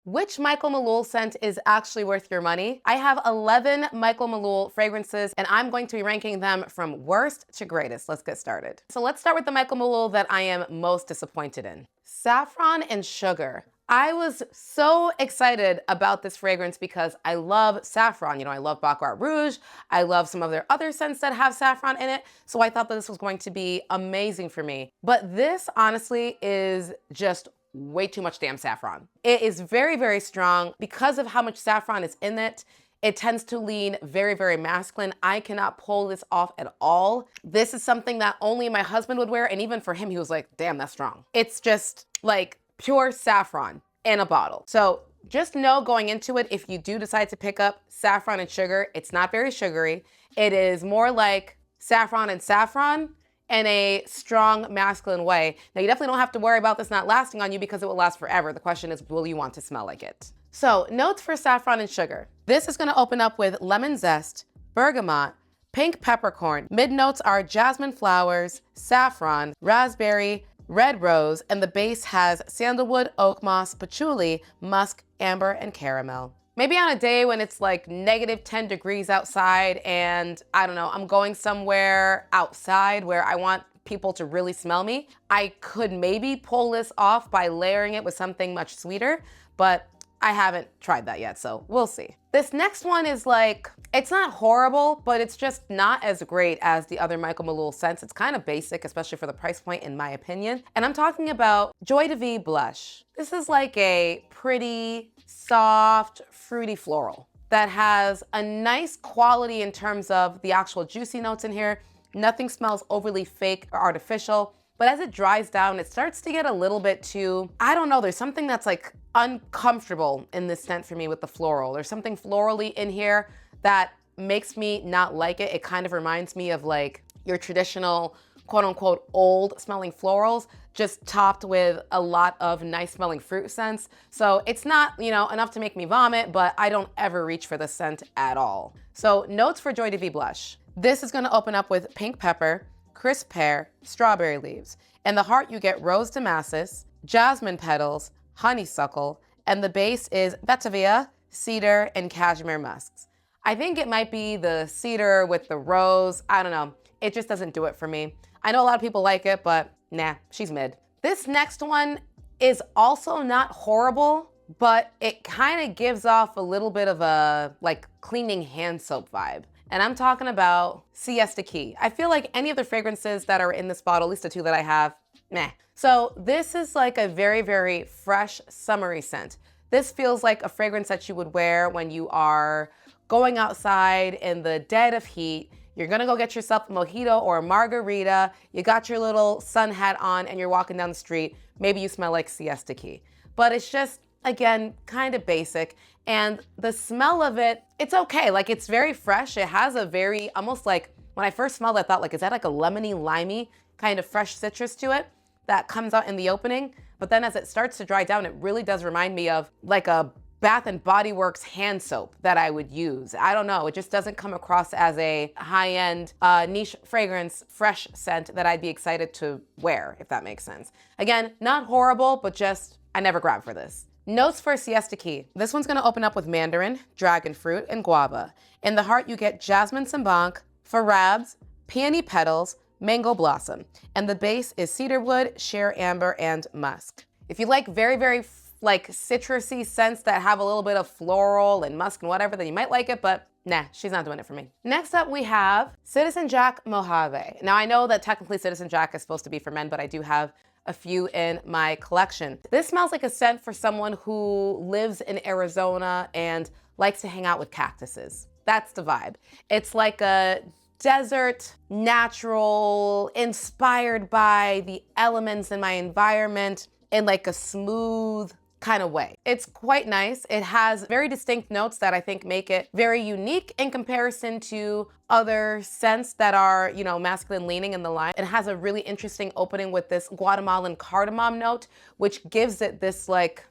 Which Michael Malul scent is actually worth your money? I have 11 Michael Malul fragrances, and I'm going to be ranking them from worst to greatest. Let's get started. So let's start with the Michael Malul that I am most disappointed in. Saffron and Sugar. I was so excited about this fragrance because I love saffron. You know, I love Baccarat Rouge. I love some of their other scents that have saffron in it. So I thought that this was going to be amazing for me. But this honestly is just way too much damn saffron. It is very, very strong. Because of how much saffron is in it, it tends to lean very, very masculine. I cannot pull this off at all. This is something that only my husband would wear, and even for him, he was like, damn, that's strong. It's just like pure saffron in a bottle. So just know going into it, if you do decide to pick up Saffron and Sugar, it's not very sugary. It is more like Saffron and Saffron in a strong masculine way. Now, you definitely don't have to worry about this not lasting on you because it will last forever. The question is, will you want to smell like it? So notes for Saffron and Sugar. This is gonna open up with lemon zest, bergamot, pink peppercorn. Mid notes are jasmine flowers, saffron, raspberry, red rose, and the base has sandalwood, oak moss, patchouli, musk, amber, and caramel. Maybe on a day when it's like negative 10 degrees outside and I don't know, I'm going somewhere outside where I want people to really smell me, I could maybe pull this off by layering it with something much sweeter, but I haven't tried that yet, so we'll see. This next one is like, it's not horrible, but it's just not as great as the other Michael Malul scents. It's kind of basic, especially for the price point, in my opinion. And I'm talking about Joy de Vie Blush. This is like a pretty, soft, fruity floral that has a nice quality in terms of the actual juicy notes in here. Nothing smells overly fake or artificial. But as it dries down, it starts to get a little bit too, I don't know, there's something that's like uncomfortable in this scent for me with the floral. There's something florally in here that makes me not like it. It kind of reminds me of like your traditional quote unquote old smelling florals, just topped with a lot of nice smelling fruit scents. So it's not, you know, enough to make me vomit, but I don't ever reach for this scent at all. So notes for Joy de Vie Blush. This is gonna open up with pink pepper, crisp pear, strawberry leaves. In the heart, you get rose damascus, jasmine petals, honeysuckle, and the base is vetiver, cedar, and cashmere musks. I think it might be the cedar with the rose. I don't know. It just doesn't do it for me. I know a lot of people like it, but nah, she's mid. This next one is also not horrible, but it kind of gives off a little bit of a like cleaning hand soap vibe. And I'm talking about Siesta Key. I feel like any of the fragrances that are in this bottle, at least the two that I have, meh. So this is like a very, very fresh, summery scent. This feels like a fragrance that you would wear when you are going outside in the dead of heat. You're gonna go get yourself a mojito or a margarita. You got your little sun hat on and you're walking down the street. Maybe you smell like Siesta Key. But it's just, again, kind of basic. And the smell of it, it's okay. Like, it's very fresh. It has a very, almost like, when I first smelled it, I thought like, is that like a lemony, limey kind of fresh citrus to it that comes out in the opening? But then as it starts to dry down, it really does remind me of like a Bath and Body Works hand soap that I would use. I don't know, it just doesn't come across as a high-end niche fragrance, fresh scent that I'd be excited to wear, if that makes sense. Again, not horrible, but just, I never grabbed for this. Notes for Siesta Key. This one's gonna open up with mandarin, dragon fruit, and guava. In the heart, you get jasmine sambanc, farabs, peony petals, mango blossom. And the base is cedarwood, share amber, and musk. If you like very, very like citrusy scents that have a little bit of floral and musk and whatever, then you might like it, but nah, she's not doing it for me. Next up, we have Citizen Jack Mojave. Now, I know that technically Citizen Jack is supposed to be for men, but I do have a few in my collection. This smells like a scent for someone who lives in Arizona and likes to hang out with cactuses. That's the vibe. It's like a desert, natural, inspired by the elements in my environment in like a smooth kind of way. It's quite nice. It has very distinct notes that I think make it very unique in comparison to other scents that are, you know, masculine leaning in the line. It has a really interesting opening with this Guatemalan cardamom note, which gives it this like,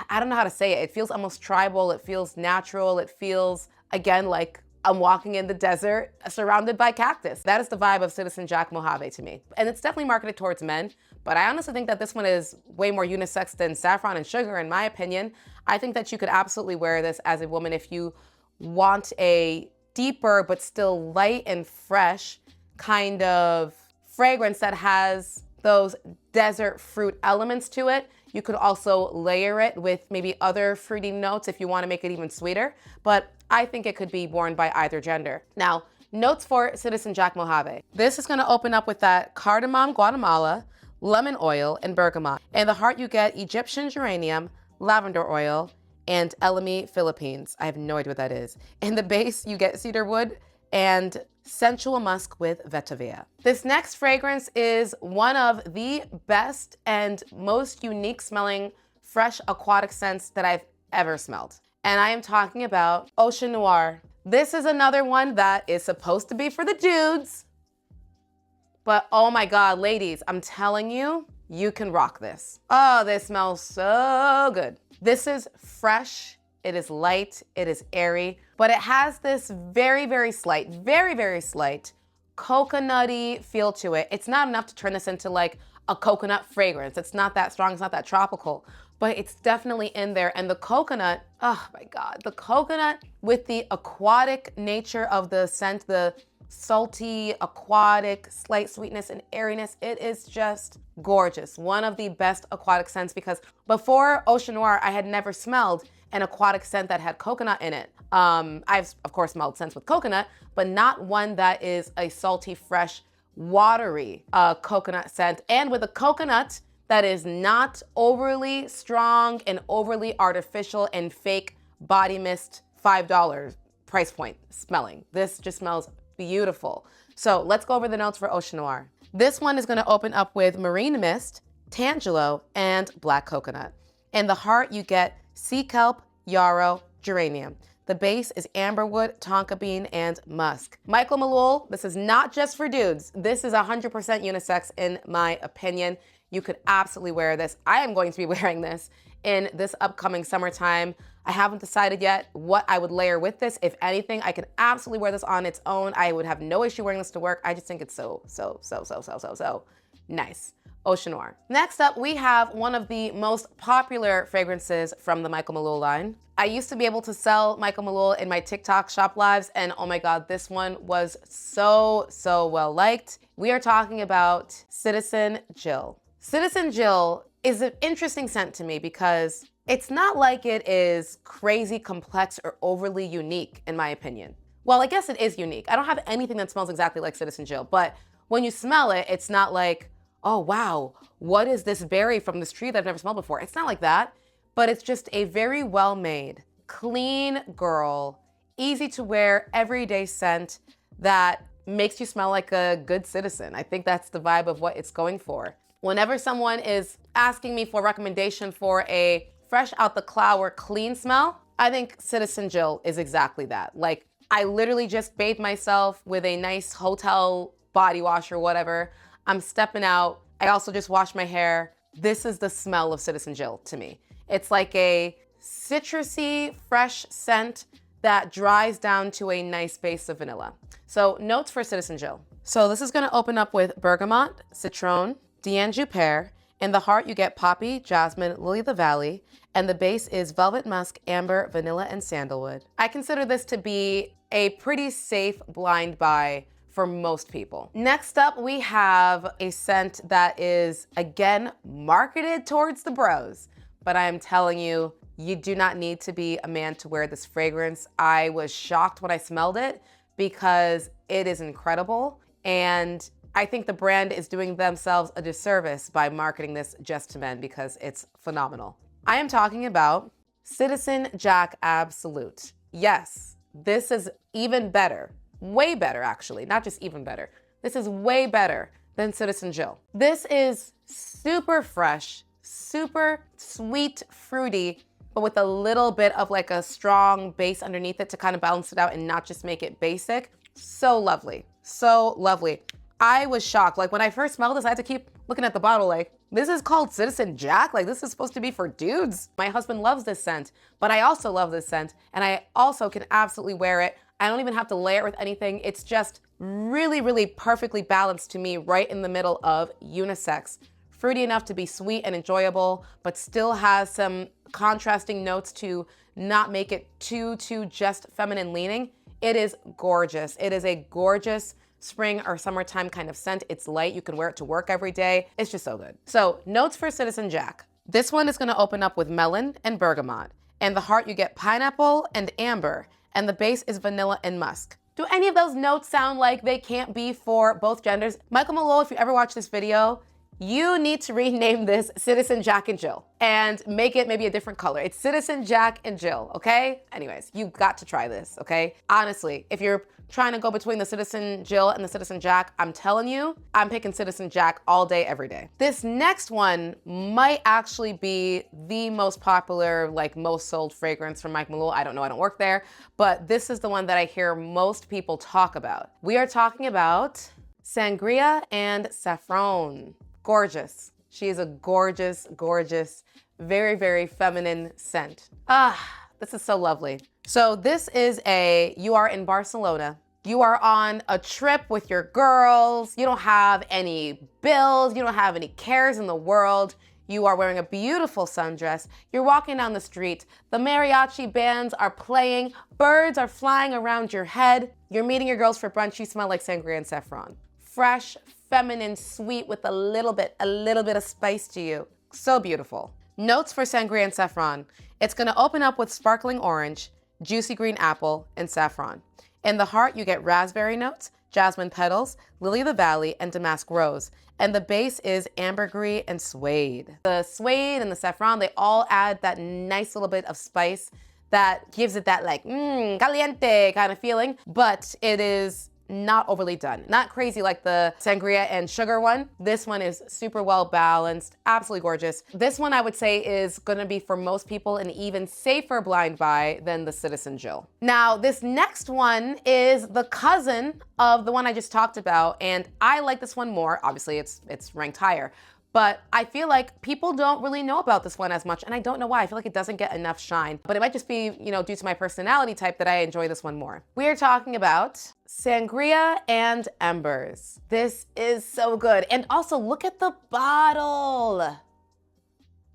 I don't know how to say it. It feels almost tribal. It feels natural. It feels, again, like I'm walking in the desert surrounded by cactus. That is the vibe of Citizen Jack Mojave to me. And it's definitely marketed towards men, But I honestly think that this one is way more unisex than Saffron and Sugar, in my opinion. I think that you could absolutely wear this as a woman if you want a deeper but still light and fresh kind of fragrance that has those desert fruit elements to it. You could also layer it with maybe other fruity notes if you want to make it even sweeter, but I think it could be worn by either gender. Now, notes for Citizen Jack Mojave. This is going to open up with that cardamom Guatemala, lemon oil, and bergamot. In the heart, you get Egyptian geranium, lavender oil, and elemi Philippines. I have no idea what that is. In the base, you get cedarwood and sensual musk with vetiver. This next fragrance is one of the best and most unique smelling fresh aquatic scents that I've ever smelled. And I am talking about Ocean Noir. This is another one that is supposed to be for the dudes, but oh my God, ladies, I'm telling you, you can rock this. Oh, this smells so good. This is fresh, it is light, it is airy, but it has this very, very slight coconutty feel to it. It's not enough to turn this into like a coconut fragrance. It's not that strong, it's not that tropical, but it's definitely in there. And the coconut, oh my God, the coconut with the aquatic nature of the scent, the salty, aquatic, slight sweetness and airiness, it is just gorgeous. One of the best aquatic scents, because before Ocean Noir, I had never smelled an aquatic scent that had coconut in it. I've of course smelled scents with coconut, but not one that is a salty, fresh, watery coconut scent. And with a coconut that is not overly strong and overly artificial and fake body mist $5 price point smelling. This just smells beautiful. So let's go over the notes for Ocean Noir. This one is gonna open up with marine mist, tangelo, and black coconut. In the heart, you get sea kelp, yarrow, geranium. The base is amberwood, tonka bean, and musk. Michael Malul, this is not just for dudes. This is 100% unisex in my opinion. You could absolutely wear this. I am going to be wearing this in this upcoming summertime. I haven't decided yet what I would layer with this. If anything, I could absolutely wear this on its own. I would have no issue wearing this to work. I just think it's so nice. Ocean Noir. Next up, we have one of the most popular fragrances from the Michael Malul line. I used to be able to sell Michael Malul in my TikTok shop lives, and oh my God, this one was so well liked. We are talking about Citizen Jill. Citizen Jill is an interesting scent to me because it's not like it is crazy complex or overly unique, in my opinion. Well, I guess it is unique. I don't have anything that smells exactly like Citizen Jill, but when you smell it, it's not like, oh wow, what is this berry from this tree that I've never smelled before? It's not like that, but it's just a very well-made, clean girl, easy to wear, everyday scent that makes you smell like a good citizen. I think that's the vibe of what it's going for. Whenever someone is asking me for a recommendation for a fresh out the cloud or clean smell, I think Citizen Jill is exactly that. Like, I literally just bathed myself with a nice hotel body wash or whatever. I'm stepping out. I also just washed my hair. This is the smell of Citizen Jill to me. It's like a citrusy, fresh scent that dries down to a nice base of vanilla. So notes for Citizen Jill. So this is gonna open up with bergamot, citron, d'Anjou pear. In the heart, you get poppy, jasmine, lily of the valley, and the base is velvet musk, amber, vanilla, and sandalwood. I consider this to be a pretty safe blind buy for most people. Next up, we have a scent that is, again, marketed towards the bros, but I am telling you, you do not need to be a man to wear this fragrance. I was shocked when I smelled it because it is incredible, and I think the brand is doing themselves a disservice by marketing this just to men because it's phenomenal. I am talking about Citizen Jack Absolute. Yes, this is even better. Way better, actually, not just even better. This is way better than Citizen Jill. This is super fresh, super sweet, fruity, but with a little bit of like a strong base underneath it to kind of balance it out and not just make it basic. So lovely, so lovely. I was shocked. Like when I first smelled this, I had to keep looking at the bottle like, this is called Citizen Jack? Like this is supposed to be for dudes? My husband loves this scent, but I also love this scent and I also can absolutely wear it. I don't even have to layer it with anything. It's just really perfectly balanced to me, right in the middle of unisex, fruity enough to be sweet and enjoyable, but still has some contrasting notes to not make it too just feminine leaning. It is gorgeous. It is a gorgeous spring or summertime kind of scent. It's light. You can wear it to work every day. It's just so good. So notes for Citizen Jack. This one is going to open up with melon and bergamot. And the heart, you get pineapple and amber. And the base is vanilla and musk. Do any of those notes sound like they can't be for both genders? Michael Malul, if you ever watch this video, you need to rename this Citizen Jack and Jill and make it maybe a different color. It's Citizen Jack and Jill, okay? Anyways, you've got to try this, okay? Honestly, if you're trying to go between the Citizen Jill and the Citizen Jack, I'm telling you, I'm picking Citizen Jack all day, every day. This next one might actually be the most popular, like most sold fragrance from Mike Malul. I don't know, I don't work there, but this is the one that I hear most people talk about. We are talking about Sangria and Saffron. Gorgeous. She is a gorgeous, gorgeous, very, very feminine scent. This is so lovely. So this is you are in Barcelona. You are on a trip with your girls. You don't have any bills. You don't have any cares in the world. You are wearing a beautiful sundress. You're walking down the street. The mariachi bands are playing. Birds are flying around your head. You're meeting your girls for brunch. You smell like Sangria and Saffron. Fresh, feminine, sweet with a little bit of spice to you. So beautiful. Notes for Sangria and Saffron. It's gonna open up with sparkling orange, juicy green apple, and saffron. In the heart, you get raspberry notes, jasmine petals, lily of the valley, and damask rose. And the base is ambergris and suede. The suede and the saffron, they all add that nice little bit of spice that gives it that like, caliente kind of feeling, but it is not overly done. Not crazy like the Sangria and Sugar one. This one is super well balanced, absolutely gorgeous. This one I would say is gonna be for most people an even safer blind buy than the Citizen Jill. Now, this next one is the cousin of the one I just talked about, and I like this one more. Obviously, it's ranked higher. But I feel like people don't really know about this one as much, and I don't know why. I feel like it doesn't get enough shine, but it might just be, due to my personality type that I enjoy this one more. We are talking about Sangria and Embers. This is so good. And also look at the bottle.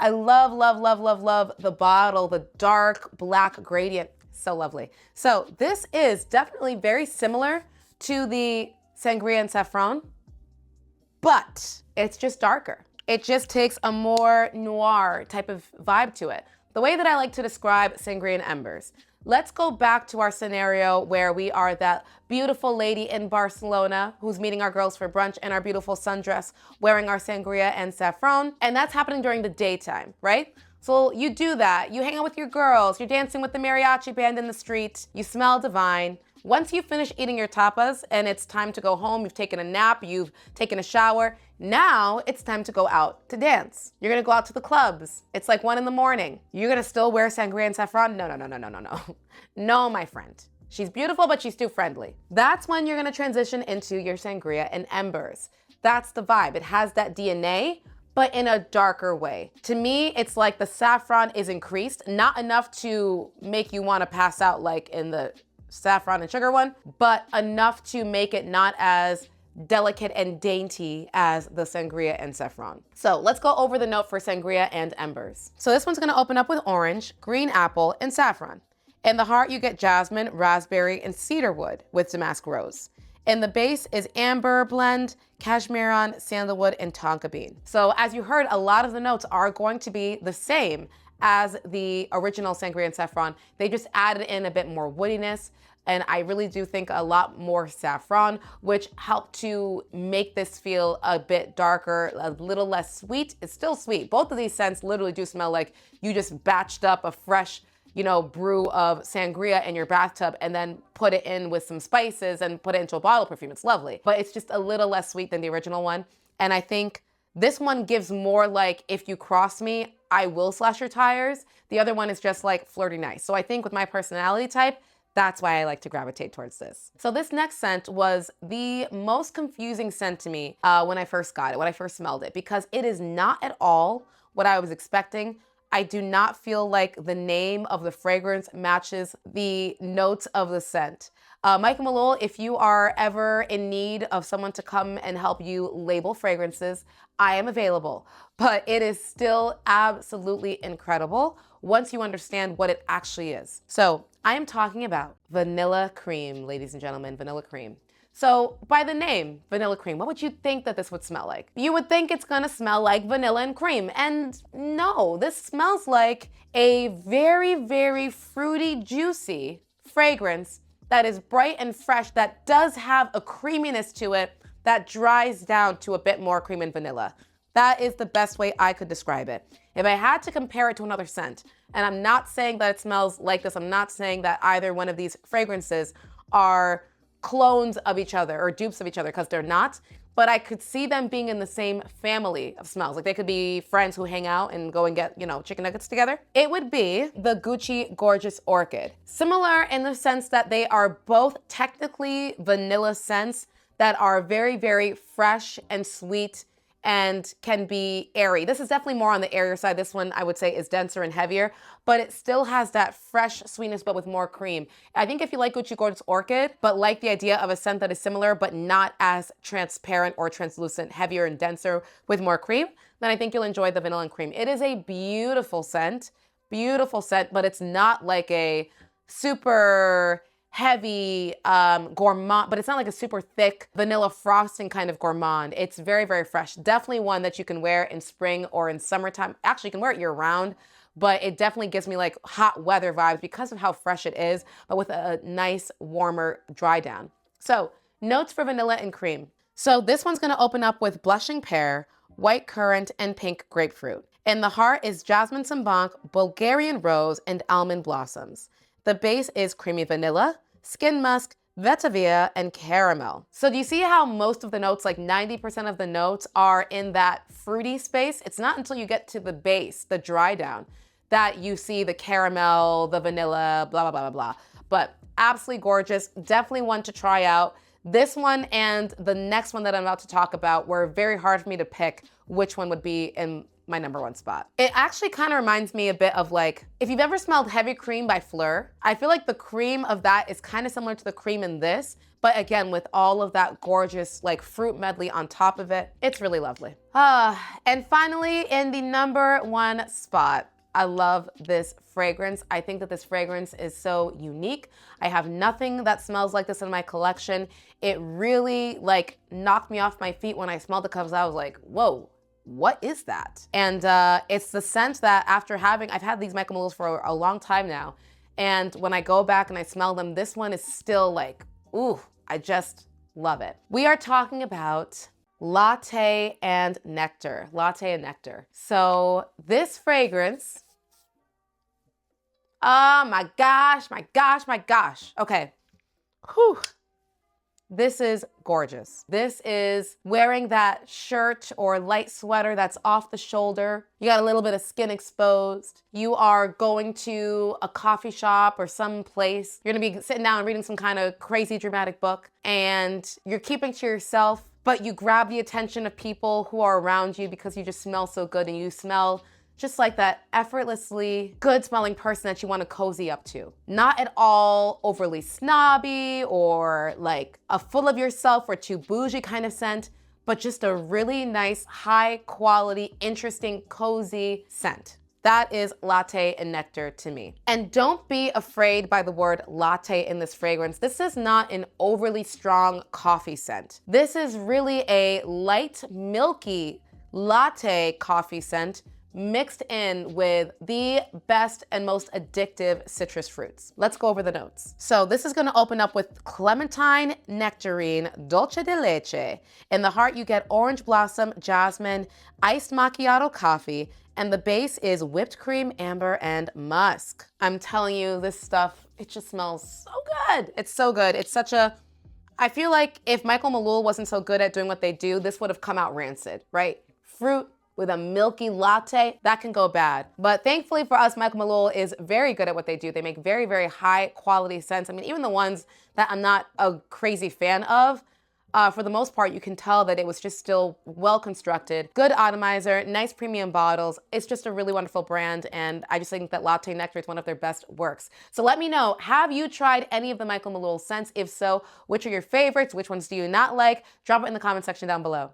I love, love, love, love, love the bottle, the dark black gradient. So lovely. So this is definitely very similar to the Sangria and Saffron, but it's just darker. It just takes a more noir type of vibe to it. The way that I like to describe Sangria and Embers, let's go back to our scenario where we are that beautiful lady in Barcelona who's meeting our girls for brunch in our beautiful sundress, wearing our Sangria and Saffron, and that's happening during the daytime, right? So you do that, you hang out with your girls, you're dancing with the mariachi band in the street, you smell divine. Once you finish eating your tapas and it's time to go home, you've taken a nap, you've taken a shower, now it's time to go out to dance. You're gonna go out to the clubs. It's like 1 a.m. You're gonna still wear Sangria and Saffron? No. No, my friend. She's beautiful, but she's too friendly. That's when you're gonna transition into your Sangria and Embers. That's the vibe. It has that DNA, but in a darker way. To me, it's like the saffron is increased, not enough to make you wanna pass out like in the Saffron and Sugar one, but enough to make it not as delicate and dainty as the Sangria and Saffron. So let's go over the note for Sangria and Embers. So this one's gonna open up with orange, green apple, and saffron. In the heart, you get jasmine, raspberry, and cedarwood with damask rose. And the base is amber blend, cashmeron, sandalwood, and tonka bean. So as you heard, a lot of the notes are going to be the same as the original Sangria and Saffron. They just added in a bit more woodiness, and I really do think a lot more saffron, which helped to make this feel a bit darker, a little less sweet. It's still sweet. Both of these scents literally do smell like you just batched up a fresh, brew of sangria in your bathtub and then put it in with some spices and put it into a bottle perfume. It's lovely, but it's just a little less sweet than the original one. And I think this one gives more like, if you cross me, I will slash your tires. The other one is just like flirty nice. So I think with my personality type, that's why I like to gravitate towards this. So this next scent was the most confusing scent to me when I first got it, when I first smelled it, because it is not at all what I was expecting. I do not feel like the name of the fragrance matches the notes of the scent. Michael Malul, if you are ever in need of someone to come and help you label fragrances, I am available. But it is still absolutely incredible once you understand what it actually is. So I am talking about vanilla cream, ladies and gentlemen, vanilla cream. So by the name, vanilla cream, what would you think that this would smell like? You would think it's gonna smell like vanilla and cream. And no, this smells like a very, very fruity, juicy fragrance that is bright and fresh, that does have a creaminess to it that dries down to a bit more cream and vanilla. That is the best way I could describe it. If I had to compare it to another scent, and I'm not saying that it smells like this, I'm not saying that either one of these fragrances are clones of each other or dupes of each other, because they're not, but I could see them being in the same family of smells. Like they could be friends who hang out and go and get, chicken nuggets together. It would be the Gucci Gorgeous Orchid. Similar in the sense that they are both technically vanilla scents that are very, very fresh and sweet and can be airy. This is definitely more on the airier side. This one I would say is denser and heavier, but it still has that fresh sweetness, but with more cream. I think if you like Gucci Gorgeous Orchid, but like the idea of a scent that is similar, but not as transparent or translucent, heavier and denser with more cream, then I think you'll enjoy the vanilla and cream. It is a beautiful scent, but it's not like a super heavy gourmand, but it's not like a super thick vanilla frosting kind of gourmand. It's very, very fresh. Definitely one that you can wear in spring or in summertime. Actually, you can wear it year round, but it definitely gives me like hot weather vibes because of how fresh it is, but with a nice, warmer dry down. So notes for vanilla and cream. So this one's gonna open up with blushing pear, white currant, and pink grapefruit. In the heart is jasmine sambanc, Bulgarian rose, and almond blossoms. The base is creamy vanilla, skin musk, vetiver, and caramel. So do you see how most of the notes, like 90% of the notes, are in that fruity space? It's not until you get to the base, the dry down, that you see the caramel, the vanilla, blah, blah, blah, blah, blah. But absolutely gorgeous. Definitely one to try out. This one and the next one that I'm about to talk about were very hard for me to pick which one would be in my number one spot. It actually kind of reminds me a bit of like, if you've ever smelled Heavy Cream by Fleur, I feel like the cream of that is kind of similar to the cream in this, but again, with all of that gorgeous like fruit medley on top of it. It's really lovely. And finally, in the number one spot, I love this fragrance. I think that this fragrance is so unique. I have nothing that smells like this in my collection. It really like knocked me off my feet when I smelled it, because I was like, whoa, what is that? And it's the scent that I've had these Michael Maluls for a long time now. And when I go back and I smell them, this one is still like, ooh, I just love it. We are talking about Latte and Nectar. Latte and Nectar. So this fragrance, oh my gosh, my gosh, my gosh. Okay. Whew. This is gorgeous. This is wearing that shirt or light sweater that's off the shoulder. You got a little bit of skin exposed. You are going to a coffee shop or some place. You're gonna be sitting down and reading some kind of crazy dramatic book, and you're keeping to yourself, but you grab the attention of people who are around you because you just smell so good, and you smell just like that effortlessly good smelling person that you want to cozy up to. Not at all overly snobby or like a full of yourself or too bougie kind of scent, but just a really nice, high quality, interesting, cozy scent. That is Latte and Nectar to me. And don't be afraid by the word latte in this fragrance. This is not an overly strong coffee scent. This is really a light, milky latte coffee scent mixed in with the best and most addictive citrus fruits. Let's go over the notes. So this is gonna open up with clementine, nectarine, dulce de leche. In the heart, you get orange blossom, jasmine, iced macchiato coffee, and the base is whipped cream, amber, and musk. I'm telling you, this stuff, it just smells so good. It's so good. It's such a, I feel like if Michael Malul wasn't so good at doing what they do, this would have come out rancid, right? Fruit with a milky latte, that can go bad. But thankfully for us, Michael Malul is very good at what they do. They make very, very high quality scents. I mean, even the ones that I'm not a crazy fan of, For the most part, you can tell that it was just still well constructed, good atomizer, nice premium bottles. It's just a really wonderful brand, and I just think that Latte and Nectar is one of their best works. So let me know, have you tried any of the Michael Malul scents? If so, which are your favorites? Which ones do you not like? Drop it in the comment section down below.